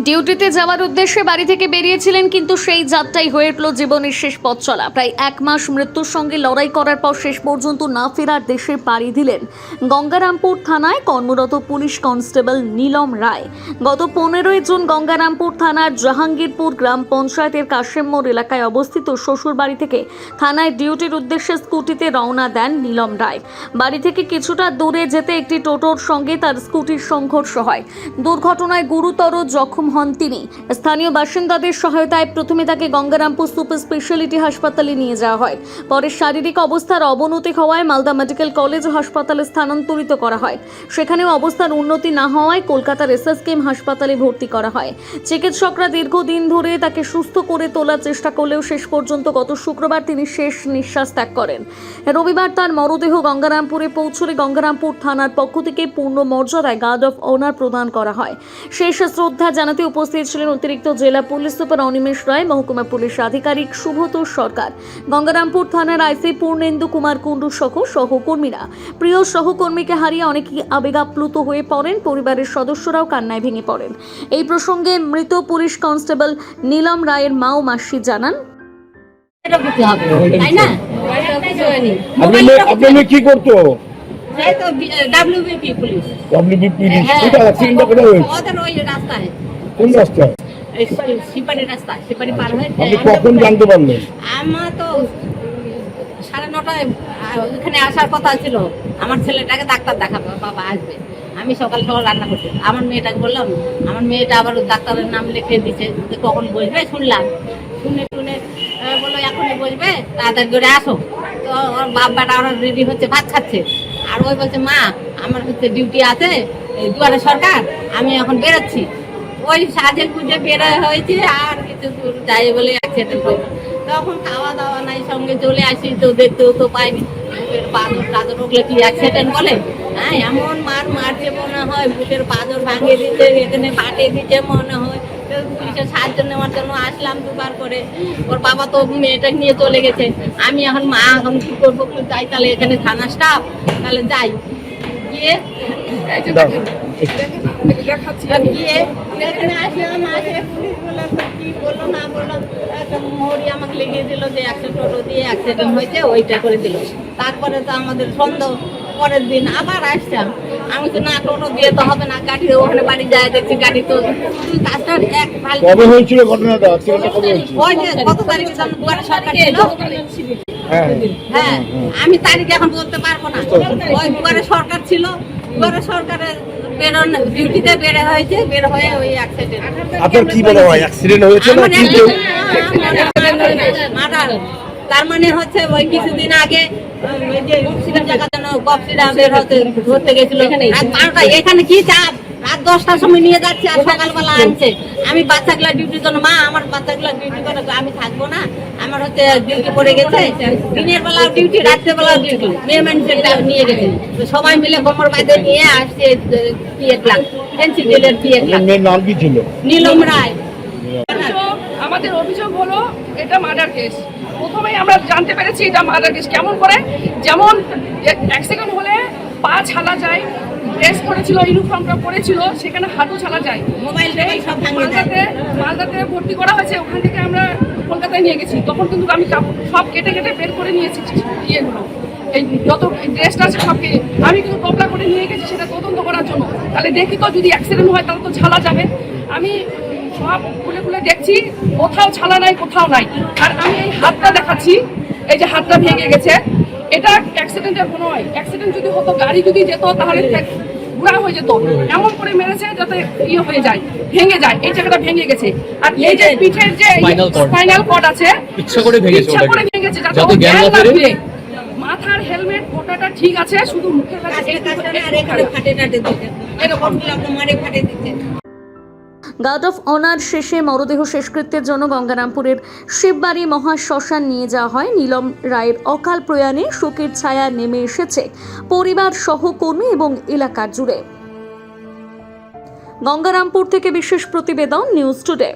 ডিউটিতে যাওয়ার উদ্দেশ্যে বাড়ি থেকে বেরিয়েছিলেন, কিন্তু সেই যাত্রাই হয়ে উঠল জীবনের শেষ পথ চলা। প্রায় 1 মাস মৃত্যুর সঙ্গে লড়াই করার পর শেষ পর্যন্ত না ফেরার দেশে পাড়ি দিলেন গঙ্গারামপুর থানায় কর্মরত পুলিশ কনস্টেবল নীলম রায়। গত 15 জুন গঙ্গারামপুর থানার জাহাঙ্গীরপুর গ্রাম পঞ্চায়েতের কাশেম মোড় এলাকায় অবস্থিত শ্বশুর বাড়ি থেকে থানায় ডিউটির উদ্দেশ্যে স্কুটিতে রওনা দেন নীলম রায়। বাড়ি থেকে কিছুটা দূরে যেতে একটি টোটোর সঙ্গে তার স্কুটির সংঘর্ষ হয়। দুর্ঘটনায় গুরুতর জখম হন তিনি। স্থানীয় বাসিন্দাদের সহায়তায় প্রথমে তাকে গঙ্গারামপুর সুপার স্পেশালিটি হাসপাতালে নিয়ে যাওয়া হয়। পরে শারীরিক অবস্থার অবনতি হওয়ায় মালদা মেডিকেল কলেজ হাসপাতালে স্থানান্তরিত করা হয়। সেখানেও অবস্থার উন্নতি না হওয়ায় কলকাতার এসএসকেএম হাসপাতালে ভর্তি করা হয়। চিকিৎসকরা দীর্ঘদিন ধরে তাকে সুস্থ করে তোলার চেষ্টা করলেও শেষ পর্যন্ত গত শুক্রবার তিনি শেষ নিঃশ্বাস ত্যাগ করেন। রবিবার তার মরদেহ গঙ্গারামপুরে পৌঁছলে গঙ্গারামপুর থানার পক্ষ থেকে পূর্ণ মর্যাদায় গার্ড অফ অনার প্রদান করা হয়। শেষ শ্রদ্ধা জানাতে উপস্থিত ছিলেন অতিরিক্ত জেলা পুলিশ সুপার অনিমেষ রায়, মহকুমা পুলিশ আধিকারিক শুভতোষ সরকার, গঙ্গারামপুর থানার আইসি পূর্ণেন্দু কুমার কুণ্ডু সহ সহকর্মীরা। প্রিয় সহকর্মীকে হারিয়ে অনেকেই আবেগাপ্লুত হয়ে পড়েন, পরিবারের সদস্যরাও কান্নায় ভেঙে পড়েন। এই প্রসঙ্গে মৃত পুলিশ কনস্টেবল নীলম রায়ের মা ও মাসি জানান, কি করতো? কোন রাস্তায়? কখন জানতে পারলেন? আমার তো 9:30 ওখানে আসার কথা ছিল। আমার ছেলেটাকে ডাক্তার দেখাবো, বাবা আসবে। আমি সকাল সকাল রান্না করছি। আমার মেয়েটাকে বললাম, আমার মেয়েটা আবার ডাক্তারের নাম লিখে দিচ্ছে, কখন বসবে শুনলাম। শুনে বললো এখনই বসবে, তাড়াতাড়ি করে আসো। তো ওর বাবাটা ওরা রেডি হচ্ছে, ভাত খাচ্ছে। আর ওই বলছে, মা আমার হচ্ছে ডিউটি আছে দুয়ারে সরকার, আমি এখন বেরোচ্ছি। ওই সাজে খুঁজে বেরো হয়েছে, আর কিছু যাই বলে অ্যাক্সিডেন্ট হয়েছে। তখন খাওয়া দাওয়া নাই, সঙ্গে চলে আসি, তো দেখতেও তো পাইনি। বুকের পাঁজর টাজর ওগুলো কি অ্যাক্সিডেন্ট বলে? হ্যাঁ, এমন মারছে মনে হয়, বুকের পাঁজর ভাঙিয়ে দিচ্ছে, এখানে ফাটিয়ে দিচ্ছে মনে হয়। পুলিশের সাহায্য নেওয়ার জন্য আসলাম দুবার করে। ওর বাবা তো মেয়েটা নিয়ে চলে গেছে। আমি এখন মা এখন কি করবো, যাই তাহলে এখানে থানা স্টাফ, তাহলে যাই গিয়ে এখানে আসলাম। আসে পুলিশ বললাম কি বললো না বললো, মৌরি আমাকে লিখিয়ে দিল যে একটা টোটো দিয়ে অ্যাক্সিডেন্ট হয়েছে, ওইটা করে দিল। তারপরে তো আমাদের সন্দেহ, পরের দিন আবার আসলাম। আমি তো না, টোটো দিয়ে তো হবে না, গাড়ি ওখানে বাড়ি যায় দেখছি গাড়ি তো কবে হয়েছিল ঘটনাটা? কত তারিখে দুয়ারে সরকার ছিল? হ্যাঁ, আমি তারিখ এখন বলতে পারবো না। ওই দুয়ারে সরকার ছিল, দুয়ারে সরকারের ডিউটিতে বের হয়েছে, বের হয়ে ওই অ্যাক্সিডেন্ট। আপনার কি মনে হয় অ্যাক্সিডেন্ট হয়েছে না মার্ডার? তার মানে হচ্ছে ওই কিছুদিন আগে ধরতে গেছিল এখানে কি চাপ, রাত 10টার সময় নিয়ে যাচ্ছে আর সকালবেলা আনছে। আমি বাচ্চাগুলা ডিউটির জন্য, মা আমার বাচ্চাগুলা ডিউটি করে, আমি থাকবো না, আমার হচ্ছে ডিউটি পড়ে গেছে। দিনের বেলা ডিউটি, রাত্রে বেলা ডিউটি, মেয়ে মানুষের নিয়ে গেছে। সবাই মিলে কোমর বাঁধে নিয়ে আসছে নাম কি ছিল? নীলম রায়। আমাদের অভিযোগ হলো এটা মার্ডার কেস। প্রথমেই আমরা জানতে পেরেছি এটা মার্ডার কেস। কেমন করে? যেমন অ্যাক্সিডেন্ট হলে পা ছালা যায়, ড্রেস পরেছিল, ইউনিফর্মটা পরেছিল, সেখানে হাঁটু ছালা যায়। মালদাতে ভর্তি করা হয়েছে, ওখান থেকে আমরা কলকাতায় নিয়ে গেছি। তখন কিন্তু আমি সব কেটে বের করে নিয়েছি ইয়েগুলো, এই যত ড্রেসটা আছে সবকে আমি কিন্তু টপলা করে নিয়ে গেছি সেটা তদন্ত করার জন্য। তাহলে দেখি তো যদি অ্যাক্সিডেন্ট হয় তাহলে তো ছালা যাবে। আমি সব খুলে দেখছি, কোথাও ছালা নাই, কোথাও নাই। আর আমি এই হাতটা দেখাচ্ছি, এই যে হাতটা ভেঙে গেছে, এটা অ্যাক্সিডেন্টের কোনো নয়। অ্যাক্সিডেন্ট যদি হতো, গাড়ি যদি যেত, তাহলে গুঁড়া হয়ে যেত। এমন করে মেরেছে যাতে ইয়ে হয়ে যায়, ভেঙে যায়। এই জায়গাটা ভেঙে গেছে। আর এই যে পিঠের যে স্পাইনাল কর্ড আছে, ইচ্ছা করে ভেঙেছে যাতে জ্ঞান না ফিরে। মাথার হেলমেট ওটাটা ঠিক আছে, শুধু মুখের কাছে ফাটে দিচ্ছে। গার্ড অফ অনার শেষে মরদেহ শেষকৃত্যের জন্য গঙ্গারামপুরের শিববাড়ি মহাশ্মশান নিয়ে যাওয়া হয়। নীলম রায়ের অকাল প্রয়াণে শোকের ছায়া নেমে এসেছে পরিবার, সহকর্মী এবং এলাকার জুড়ে। গঙ্গারামপুর থেকে বিশেষ প্রতিবেদন, নিউজ টুডে।